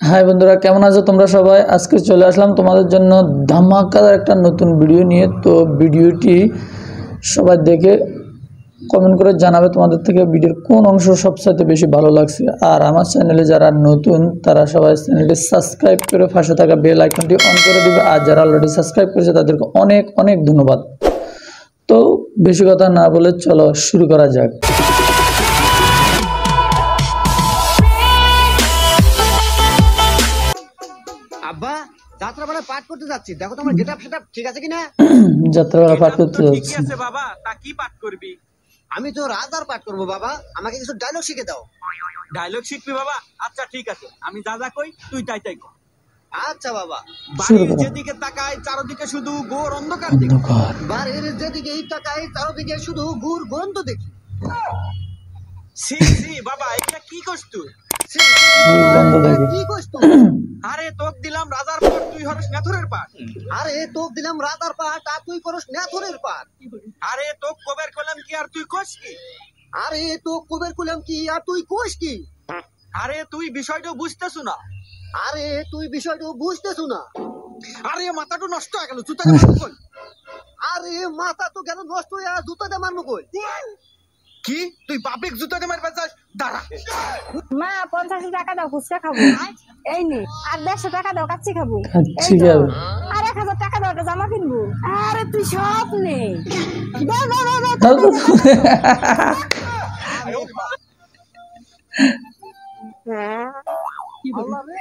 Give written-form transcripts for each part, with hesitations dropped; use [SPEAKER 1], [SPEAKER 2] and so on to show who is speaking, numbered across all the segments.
[SPEAKER 1] High বন্ধুরা, কেমন আছো তোমরা সবাই? আজকে চলে আসলাম তোমাদের জন্য ধামাকাদার একটা নতুন ভিডিও নিয়ে। তো ভিডিওটি সবাই দেখে কমেন্ট করে জানাবে তোমাদের থেকে ভিডিওর কোন অংশ সবচেয়ে বেশি ভালো লাগছে। আর আমার চ্যানেলে যারা নতুন তারা সবাই চ্যানেলটি সাবস্ক্রাইব করে পাশে থাকা বেল আইকনটি অন করে দিবে। আর যারা অলরেডি সাবস্ক্রাইব করেছে তাদেরকে অনেক অনেক ধন্যবাদ। তো বেশি কথা না বলে চলো শুরু করা যাক।
[SPEAKER 2] আব্বা যাত্রাপালা পাঠ করতে যাচ্ছি, দেখো তোমার গেটআপ সেটআপ ঠিক আছে কিনা?
[SPEAKER 1] যাত্রাপালা পাঠ করতে যাচ্ছি।
[SPEAKER 3] ঠিক আছে বাবা, তা কি পাঠ করবি?
[SPEAKER 2] আমি তো রাজার পাঠ করব বাবা, আমাকে কিছু ডায়লগ শিখে দাও।
[SPEAKER 3] ডায়লগ শিখবি বাবা? আচ্ছা ঠিক আছে, আমি যা যা কই তুই তাই তাই কর।
[SPEAKER 2] আচ্ছা বাবা।
[SPEAKER 3] বাড়ির যেদিকে তাকাই চারদিকে শুধু ঘোর অন্ধকার দেখি।
[SPEAKER 2] বাড়ির যেদিকে তাকাই চারদিকে শুধু ঘুর গন্ধ দেখি।
[SPEAKER 3] সি সি বাবা, এটা কি করছ তুই?
[SPEAKER 2] কি করছ তুই?
[SPEAKER 3] আরে তোক দিলাম রাজার পাঠ, তুই হরস নেথরের পাঠ।
[SPEAKER 2] আরে তোক দিলাম রাজার পাঠ আর তুই করস নেথরের পাঠ।
[SPEAKER 3] আরে তোক কবের কলাম কি আর তুই কস কি?
[SPEAKER 2] আরে তোক কবের কলাম কি আর তুই কোস কি?
[SPEAKER 3] আরে তুই বিষয়টা বুঝতেছ না।
[SPEAKER 2] আরে তুই বিষয়টা বুঝতেছ না।
[SPEAKER 3] আরে মাথাটা নষ্ট হয়ে গেল, জুতা দিয়ে মারবো কই?
[SPEAKER 2] আরে মাথা তো গেল নষ্ট হয়ে, আর জুতা দিয়ে মারবো কই?
[SPEAKER 3] কি তুই বাপেক জুতা দিয়ে মারবে চাস? দাঁড়া।
[SPEAKER 4] মা 50 টাকা দাও, ফুচকা খাবো। এই নে। আর 150 টাকা দাও, কাচ্চি খাবো।
[SPEAKER 1] কাচ্চি খাবো।
[SPEAKER 4] আর 1000 টাকা দাও, একটা জামা কিনবো। আরে তুই সব নে। দাও দাও দাও দাও। কি বললা রে?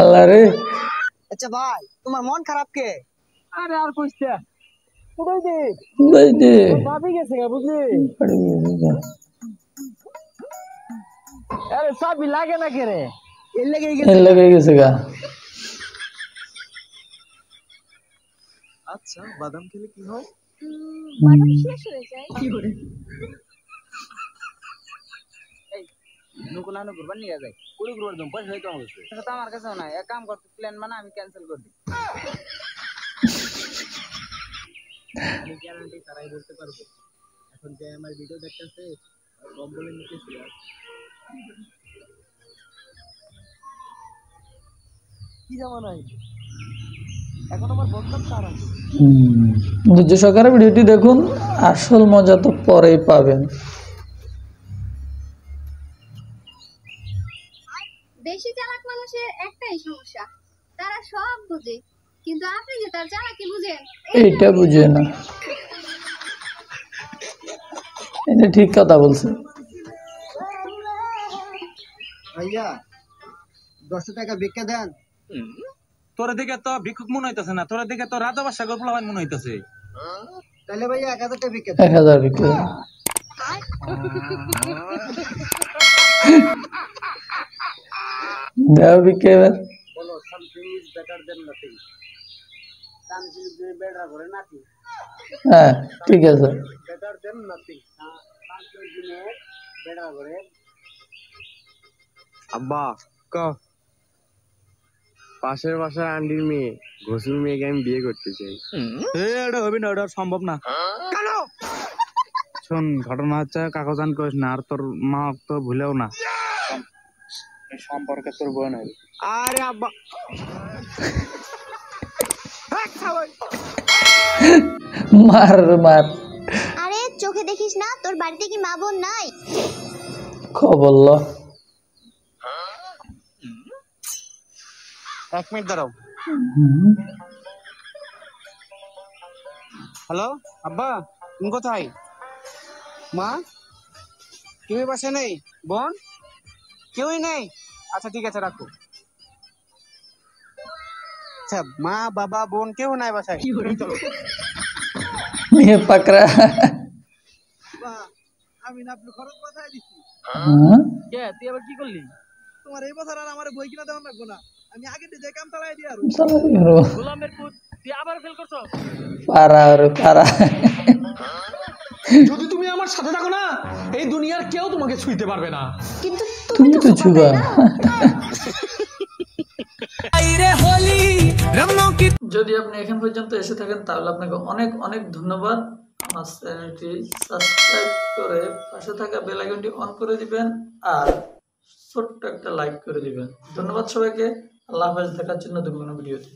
[SPEAKER 1] আল্লাহ রে।
[SPEAKER 2] আচ্ছা ভাই, তোমার মন খারাপ কে?
[SPEAKER 4] আরে আর কইছে। কোথায় দে?
[SPEAKER 1] ভাই দে।
[SPEAKER 4] বাপি গেছে বুঝলি? আরে সবই লাগে না কে রে?
[SPEAKER 2] এর লেগে
[SPEAKER 1] গেছে গা।
[SPEAKER 3] আচ্ছা বাদাম খেলে কি হয়?
[SPEAKER 4] বাদাম শেষ হয়ে যায়। কি করে? এই নুকুলানো ঘুরবার নিয়ে যায়। কুড়ি ঘুরবার দম পয়সা হইতো আমার কাছে। এটা তো আমার কাছেও নাই। এক কাম করতে প্ল্যান মানে আমি ক্যান্সেল করে দিই। আমি গ্যারান্টি ছাড়াই বলতে পারবো। এখন যে আমার ভিডিও দেখতেছে কম বলে নিতেছি। কি জামানা এখন আমার বদনাম কার আছে?
[SPEAKER 1] ধৈর্য সহকারে ভিডিওটি দেখুন, আসল মজা তো পরেই পাবেন।
[SPEAKER 5] বেশি চালাক মানুষের একটাই সমস্যা, তারা সব বুঝে, কিন্তু আপনি যে তার চালাকি বুঝেন
[SPEAKER 1] এইটা বুঝে না। এটা ঠিক কথা বলছে।
[SPEAKER 2] ভাইয়া 10 টাকা ভিক্ষা দেন।
[SPEAKER 3] তোরা দিকে তো ভিক্ষুক মনে হইতেছে না, তোরা দিকে তো রাজা বাদশা গোপলাবান মনে হইতেছে।
[SPEAKER 2] তাহলে ভাইয়া 1000 টাকা ভিক্ষা দেন।
[SPEAKER 1] 1000 বিক্রি। দাও বিক্রি এবার।
[SPEAKER 2] বলো something is better than nothing. something is better করে নাকি?
[SPEAKER 1] হ্যাঁ ঠিক আছে।
[SPEAKER 2] better than nothing. something is better করে।
[SPEAKER 6] আব্বা ক পাশের বাসার আন্টির মেয়ে ঘসুর মেয়েকে আমি বিয়ে করতে চাই।
[SPEAKER 3] এটা হবে না, এটা সম্ভব না।
[SPEAKER 2] কেন?
[SPEAKER 3] শোন, ঘটনা হচ্ছে কাগজান করিস না, আর তোর মা তো ভুলেও না। সম্পর্কে তোর বোন হবে।
[SPEAKER 2] আরে আব্বা
[SPEAKER 1] মার মার।
[SPEAKER 5] আরে চোখে দেখিস না, তোর বাড়িতে কি মা বোন নাই?
[SPEAKER 1] খবর ল।
[SPEAKER 2] 1 মিনিট দাঁড়াও। হ্যালো আব্বা, তুমি কোথায়? মা তুমি বাসায় নেই? বোন কেউই নেই? আচ্ছা ঠিক আছে রাখো। আচ্ছা মা বাবা বোন কেউ নাই বাসায়?
[SPEAKER 1] ये पकड़ा।
[SPEAKER 2] আমি না আপনার খরচ বাঁধাই দিচ্ছি।
[SPEAKER 4] কে তুই আবার কি করলি?
[SPEAKER 2] তোমার এই বছর আর আমার বই কিনা দেওয়া লাগবো না, আমি আগে থেকে কাম চালাই দিই। আর
[SPEAKER 4] গোলামের পুত তুই আবার ফেল করছ।
[SPEAKER 1] পারা আর পারা।
[SPEAKER 7] যদি তুমি আমার সাথে থাকো না, এই দুনিয়ার কেউ তোমাকে ছুঁইতে পারবে না।
[SPEAKER 5] কিন্তু
[SPEAKER 1] তুমি তো ছুবা। যদি আপনি এখন পর্যন্ত এসে থাকেন তাহলে আপনাকে অনেক অনেক ধন্যবাদ। আমার চ্যানেলটি সাবস্ক্রাইব করে পাশে থাকা বেল আইকনটি অন করে দিবেন আর ছোট্ট একটা লাইক করে দিবেন। ধন্যবাদ সবাইকে। আল্লাহ হাফেজ। দেখার জন্য নতুন কোনো ভিডিওতে।